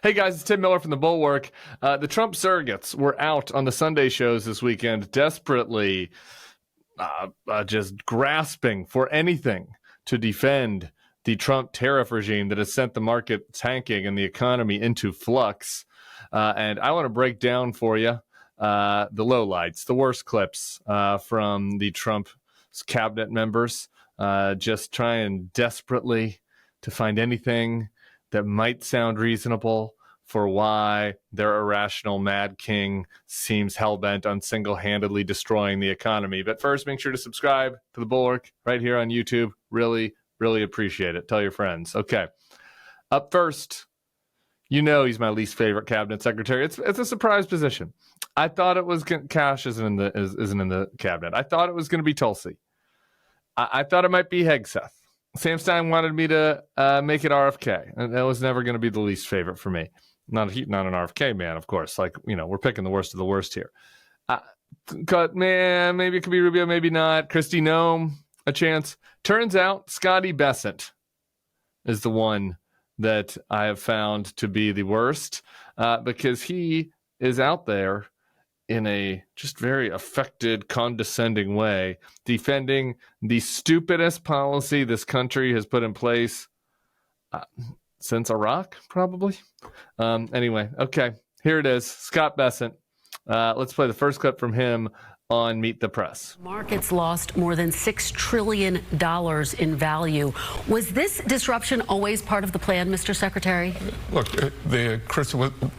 Hey guys, it's Tim Miller from the Bulwark. The Trump surrogates were out on the Sunday shows this weekend, desperately just grasping for anything to defend the Trump tariff regime that has sent the market tanking and the economy into flux. And I want to break down for you the lowlights, the worst clips from the Trump cabinet members, just trying desperately to find anything that might sound reasonable for why their irrational mad king seems hell-bent on single-handedly destroying the economy. But first, make sure to subscribe to the Bulwark right here on YouTube. Really, really appreciate it. Tell your friends. Okay. Up first, you know he's my least favorite cabinet secretary. It's a surprise position. I thought it was Cash isn't in the cabinet. I thought it was going to be Tulsi. I thought it might be Hegseth. Sam Stein wanted me to make it RFK, and that was never going to be the least favorite for me. Not an RFK man, of course. Like, you know, we're picking the worst of the worst here. Man, maybe it could be Rubio, maybe not. Kristi Noem, a chance. Turns out Scotty Bessent is the one that I have found to be the worst because he is out there in a just very affected, condescending way, defending the stupidest policy this country has put in place since Iraq, probably. Anyway, okay, here it is. Scott Bessent. Let's play the first clip from him on Meet the Press. Markets lost more than $6 trillion in value. Was this disruption always part of the plan, Mr. Secretary? Look,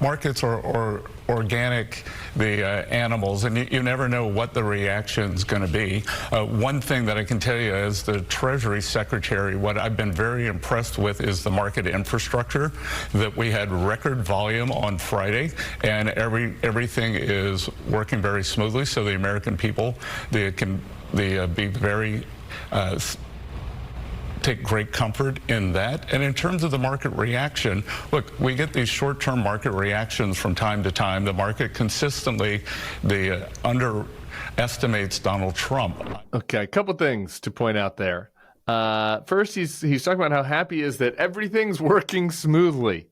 markets are organic, the animals, and you never know what the reaction's going to be. One thing that I can tell you as the Treasury Secretary, what I've been very impressed with is the market infrastructure, that we had record volume on Friday, and everything is working very smoothly, so the American people, they can be very take great comfort in that. And in terms of the market reaction, look, we get these short-term market reactions from time to time. The market consistently underestimates Donald Trump. Okay, a couple things to point out there. First, he's talking about how happy he is that everything's working smoothly.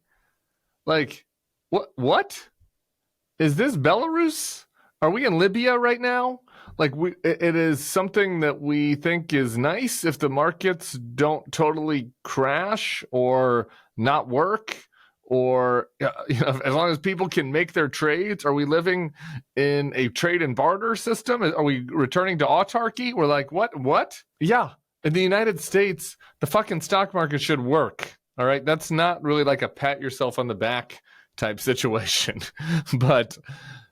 Like, what? Is this Belarus? Are we in Libya right now? Like, it is something that we think is nice if the markets don't totally crash or not work, or as long as people can make their trades. Are we living in a trade and barter system? Are we returning to autarky? We're like, what? Yeah, in the United States, the fucking stock market should work. All right, that's not really like a pat yourself on the back type situation, but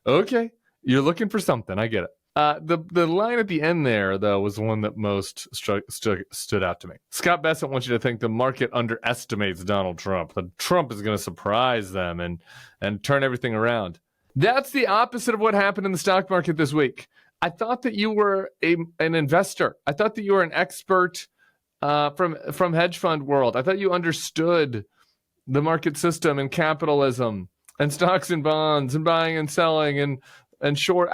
okay, you're looking for something. I get it. The line at the end there, though, was the one that most stood out to me. Scott Bessent wants you to think the market underestimates Donald Trump. That Trump is going to surprise them and turn everything around. That's the opposite of what happened in the stock market this week. I thought that you were an investor. I thought that you were an expert from hedge fund world. I thought you understood the market system and capitalism and stocks and bonds and buying and selling and short.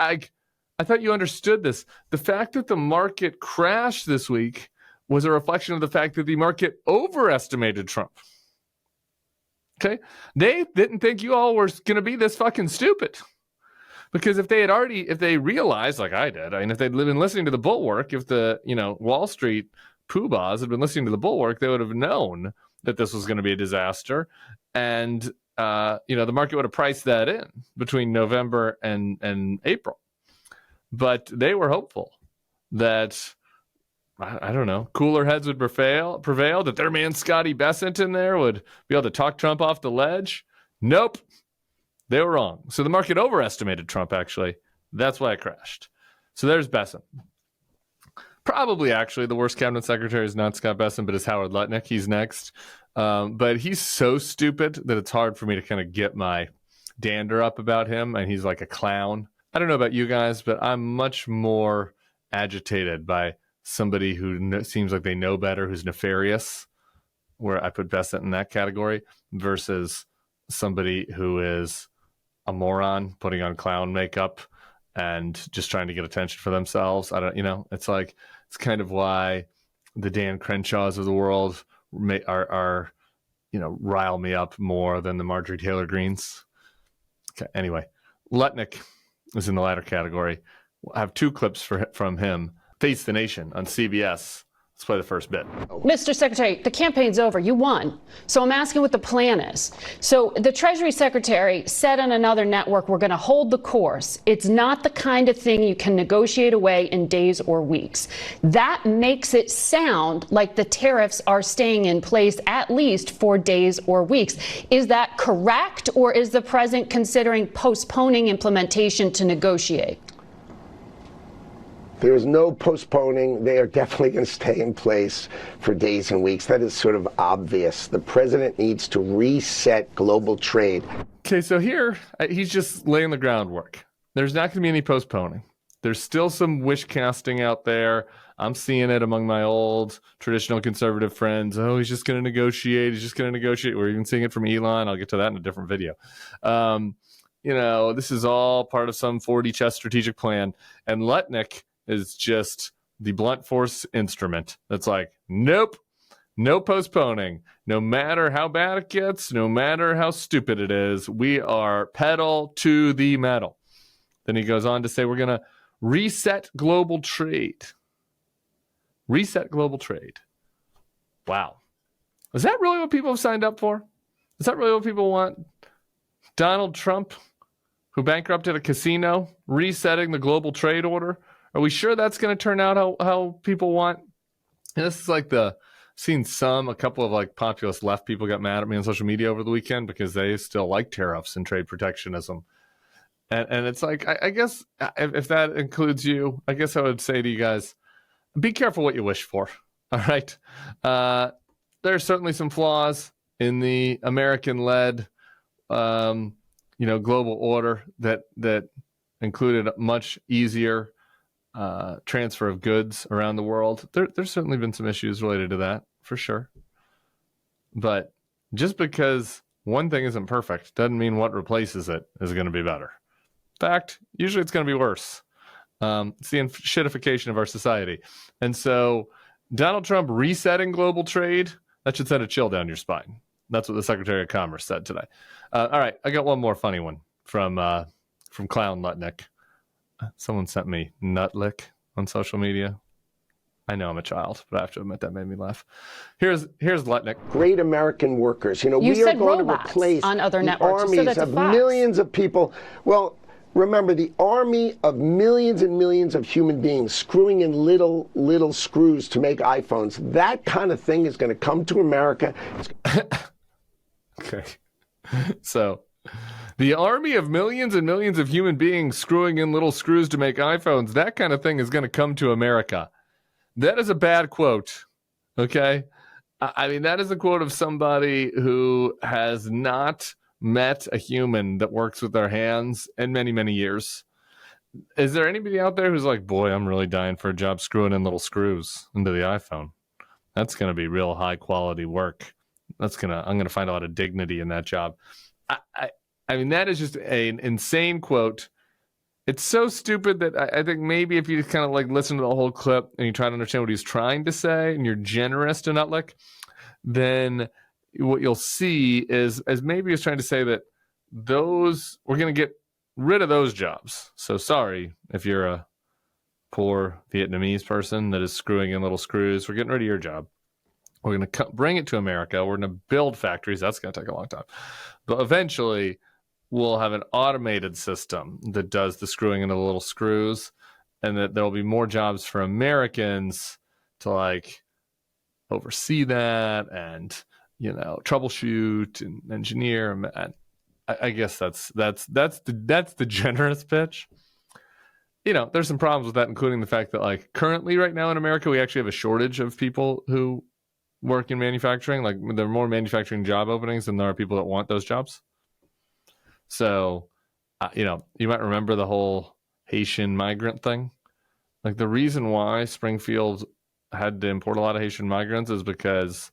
I thought you understood this. The fact that the market crashed this week was a reflection of the fact that the market overestimated Trump. Okay? They didn't think you all were going to be this fucking stupid. Because if they realized, like I did, if they'd been listening to the Bulwark, if the, Wall Street poobahs had been listening to the Bulwark, they would have known that this was going to be a disaster. And, the market would have priced that in between November and April. But they were hopeful that, I don't know, cooler heads would prevail, that their man Scotty Bessent in there would be able to talk Trump off the ledge. Nope. They were wrong. So the market overestimated Trump, actually. That's why it crashed. So there's Bessent. Probably, actually, the worst cabinet secretary is not Scott Bessent, but is Howard Lutnick. He's next. But he's so stupid that it's hard for me to kind of get my dander up about him, and he's like a clown. I don't know about you guys, but I'm much more agitated by somebody who seems like they know better, who's nefarious, where I put Bessent in that category, versus somebody who is a moron putting on clown makeup and just trying to get attention for themselves. It's kind of why the Dan Crenshaws of the world are rile me up more than the Marjorie Taylor Greens. Okay, anyway, Lutnick is in the latter category. We'll have two clips from him. Face the Nation on CBS. Let's play the first bit. Mr. Secretary, the campaign's over. You won. So I'm asking what the plan is. So the Treasury Secretary said on another network, we're going to hold the course. It's not the kind of thing you can negotiate away in days or weeks. That makes it sound like the tariffs are staying in place at least for days or weeks. Is that correct, or is the president considering postponing implementation to negotiate? There is no postponing. They are definitely going to stay in place for days and weeks. That is sort of obvious. The president needs to reset global trade. Okay, so here he's just laying the groundwork. There's not going to be any postponing. There's still some wish casting out there. I'm seeing it among my old traditional conservative friends. Oh, he's just going to negotiate. He's just going to negotiate. We're even seeing it from Elon. I'll get to that in a different video. This is all part of some 4D chess strategic plan. And Lutnick is just the blunt force instrument that's like, nope, no postponing. No matter how bad it gets, no matter how stupid it is, we are pedal to the metal. Then he goes on to say, we're going to reset global trade. Reset global trade. Wow. Is that really what people have signed up for? Is that really what people want? Donald Trump, who bankrupted a casino, resetting the global trade order? Are we sure that's going to turn out how people want? And this is like a couple of like populist left people got mad at me on social media over the weekend because they still like tariffs and trade protectionism. And it's like, I guess if that includes you, I guess I would say to you guys, be careful what you wish for. All right. There are certainly some flaws in the American-led, global order that included a much easier transfer of goods around the world. There's certainly been some issues related to that, for sure. But just because one thing isn't perfect doesn't mean what replaces it is going to be better. In fact, usually it's going to be worse. It's the shitification of our society. And so Donald Trump resetting global trade, that should send a chill down your spine. That's what the Secretary of Commerce said today. All right, I got one more funny one from Clown Lutnick. Someone sent me Nutlick on social media. I know I'm a child, but I have to admit that made me laugh. Here's Lutnick. Great American workers. We are going to replace on other the networks. armies of millions of people. Well, remember, the army of millions and millions of human beings screwing in little screws to make iPhones. That kind of thing is going to come to America. Okay. So the army of millions and millions of human beings screwing in little screws to make iPhones, that kind of thing is going to come to America. That is a bad quote, okay? I mean, that is a quote of somebody who has not met a human that works with their hands in many, many years. Is there anybody out there who's like, boy, I'm really dying for a job screwing in little screws into the iPhone? That's going to be real high quality work. I'm going to find a lot of dignity in that job. I mean, that is just an insane quote. It's so stupid that I think maybe if you just kind of like listen to the whole clip and you try to understand what he's trying to say and you're generous to Nutlick, then what you'll see is maybe he's trying to say that we're going to get rid of those jobs. So sorry if you're a poor Vietnamese person that is screwing in little screws. We're getting rid of your job. We're going to bring it to America. We're going to build factories. That's going to take a long time. But eventually, we'll have an automated system that does the screwing into the little screws, and that there will be more jobs for Americans to like oversee that and troubleshoot and engineer. And I guess that's the generous pitch. There's some problems with that, including the fact that like currently right now in America, we actually have a shortage of people who work in manufacturing. Like there are more manufacturing job openings than there are people that want those jobs. So, you might remember the whole Haitian migrant thing. Like the reason why Springfield had to import a lot of Haitian migrants is because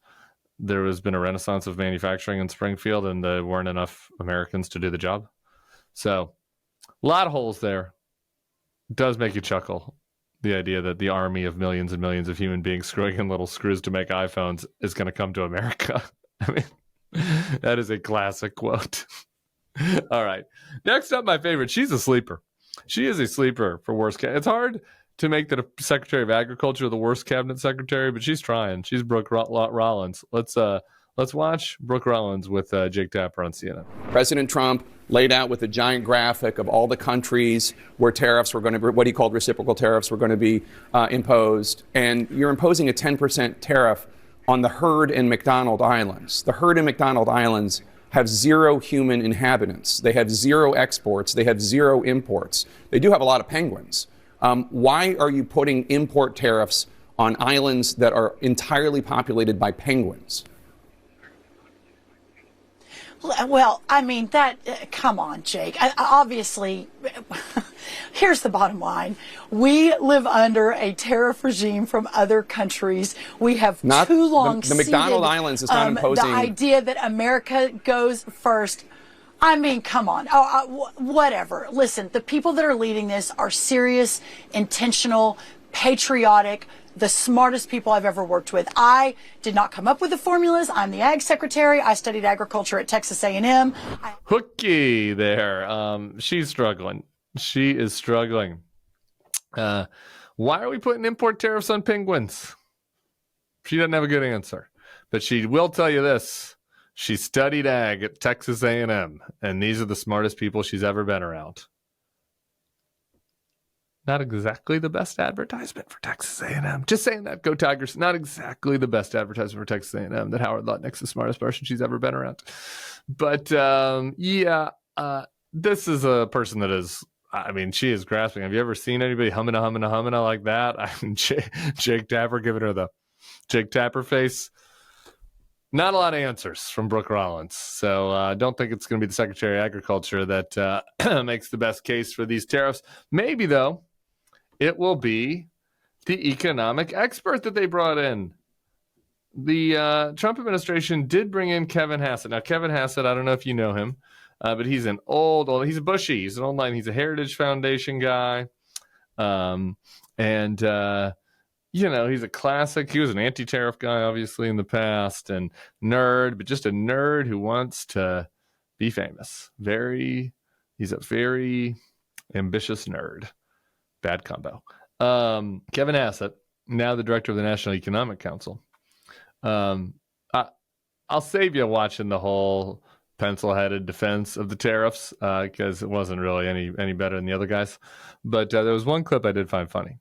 there has been a renaissance of manufacturing in Springfield and there weren't enough Americans to do the job. So a lot of holes there. It does make you chuckle. The idea that the army of millions and millions of human beings screwing in little screws to make iPhones is going to come to America. I mean, That is a classic quote. All right. Next up, my favorite. She's a sleeper. She is a sleeper for worst. It's hard to make the Secretary of Agriculture the worst cabinet secretary, but she's trying. She's Brooke Rollins. Let's watch Brooke Rollins with Jake Tapper on CNN. President Trump laid out with a giant graphic of all the countries where tariffs were going to be, what he called reciprocal tariffs, were going to be imposed. And you're imposing a 10% tariff on the herd in McDonald Islands. The herd in McDonald Islands have 0 human inhabitants. They have 0 exports. They have 0 imports. They do have a lot of penguins. Why are you putting import tariffs on islands that are entirely populated by penguins? Well, I mean, come on, Jake. Obviously, here's the bottom line. We live under a tariff regime from other countries. We have too long the McDonald Islands is not imposing the idea that America goes first. I mean, come on. Whatever. Listen, the people that are leading this are serious, intentional, patriotic, the smartest people I've ever worked with. I did not come up with the formulas. I'm the ag secretary. I studied agriculture at Texas A&M. Hooky there. She's struggling. She is struggling. Why are we putting import tariffs on penguins? She doesn't have a good answer, but she will tell you this. She studied ag at Texas A&M, and these are the smartest people she's ever been around. Not exactly the best advertisement for Texas A&M. Just saying that. Go Tigers. Not exactly the best advertisement for Texas A&M that Howard Lutnick's the smartest person she's ever been around. But this is a person that is, I mean, she is grasping. Have you ever seen anybody humming like that? I mean, Jake Tapper giving her the Jake Tapper face. Not a lot of answers from Brooke Rollins. So I don't think it's going to be the Secretary of Agriculture that makes the best case for these tariffs. Maybe, though, it will be the economic expert that they brought in. The Trump administration did bring in Kevin Hassett. Now, Kevin Hassett, I don't know if you know him, but he's an he's a Bushy. He's an old line. He's a Heritage Foundation guy. He's a classic. He was an anti-tariff guy, obviously, in the past, and nerd, but just a nerd who wants to be famous. He's a very ambitious nerd. Bad combo. Kevin Hassett, now the director of the National Economic Council. I'll save you watching the whole pencil-headed defense of the tariffs because it wasn't really any better than the other guys. But there was one clip I did find funny.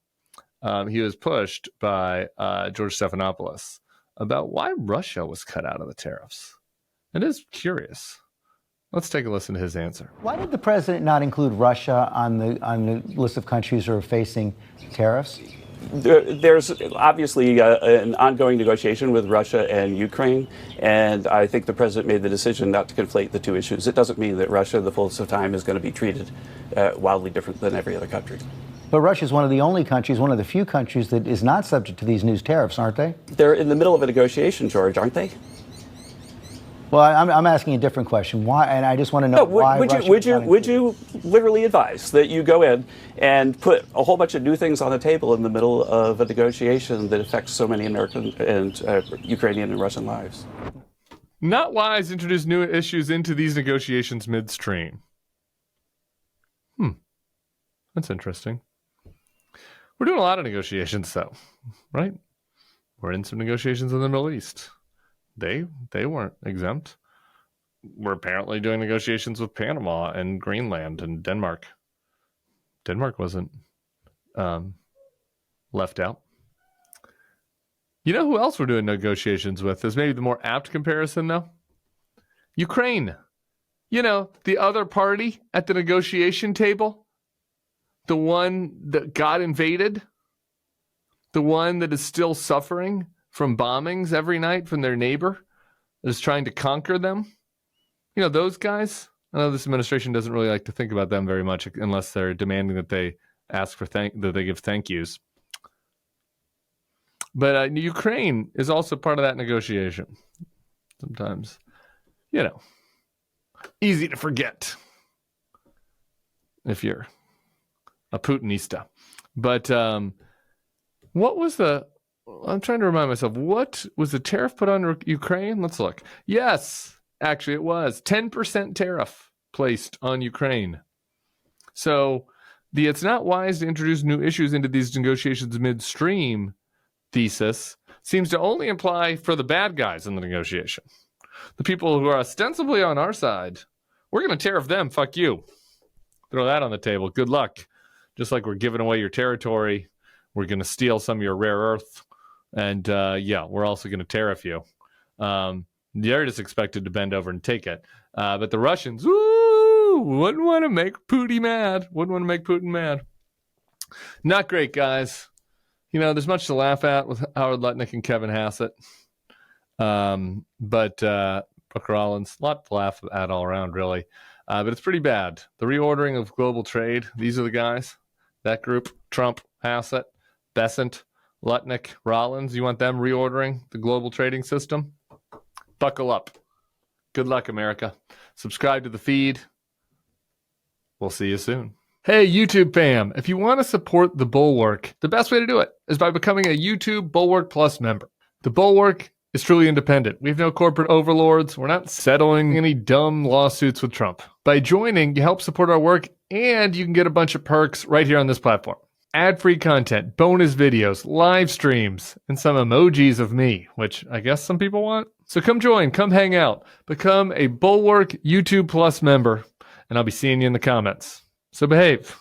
He was pushed by George Stephanopoulos about why Russia was cut out of the tariffs. It is curious. Let's take a listen to his answer. Why did the president not include Russia on the list of countries who are facing tariffs? There's obviously an ongoing negotiation with Russia and Ukraine, and I think the president made the decision not to conflate the two issues. It doesn't mean that Russia, the fullest of time, is going to be treated wildly different than every other country. But Russia is one of the only countries, one of the few countries that is not subject to these new tariffs, aren't they? They're in the middle of a negotiation, George, aren't they? Well, I'm asking a different question. Why? And I just want to know why. Would you literally advise that you go in and put a whole bunch of new things on the table in the middle of a negotiation that affects so many American and Ukrainian and Russian lives? Not wise. Introduce new issues into these negotiations midstream. That's interesting. We're doing a lot of negotiations, though, right? We're in some negotiations in the Middle East. They weren't exempt. We're apparently doing negotiations with Panama and Greenland and Denmark. Denmark wasn't left out. You know who else we're doing negotiations with is maybe the more apt comparison, though? Ukraine. You know, the other party at the negotiation table. The one that got invaded. The one that is still suffering from bombings every night from their neighbor that is trying to conquer them. You know, those guys. I know this administration doesn't really like to think about them very much unless they're demanding that they ask for that they give thank yous. But Ukraine is also part of that negotiation. Sometimes, you know, easy to forget if you're a Putinista. But what was I'm trying to remind myself, what was the tariff put on Ukraine? Let's look. Yes, Actually, it was 10% tariff placed on Ukraine. So it's not wise to introduce new issues into these negotiations midstream thesis seems to only apply for the bad guys in the negotiation. The people who are ostensibly on our side, we're going to tariff them. Fuck you. Throw that on the table. Good luck. Just like we're giving away your territory, we're going to steal some of your rare earth. And we're also going to tariff you. They're just expected to bend over and take it. But the Russians, wouldn't want to make Putin mad. Not great, guys. You know, there's much to laugh at with Howard Lutnick and Kevin Hassett. But Brooke Rollins, a lot to laugh at all around, really. But it's pretty bad. The reordering of global trade, these are the guys. That group, Trump, Hassett, Bessent, Lutnick, Rollins. You want them reordering the global trading system? Buckle up. Good luck, America. Subscribe to the feed. We'll see you soon. Hey, YouTube fam, if you want to support the Bulwark, the best way to do it is by becoming a YouTube Bulwark Plus member. The Bulwark is truly independent. We have no corporate overlords. We're not settling any dumb lawsuits with Trump. By joining, you help support our work, and you can get a bunch of perks right here on this platform. Ad-free content, bonus videos, live streams, and some emojis of me, which I guess some people want. So come join, come hang out, become a Bulwark YouTube Plus member, and I'll be seeing you in the comments. So behave.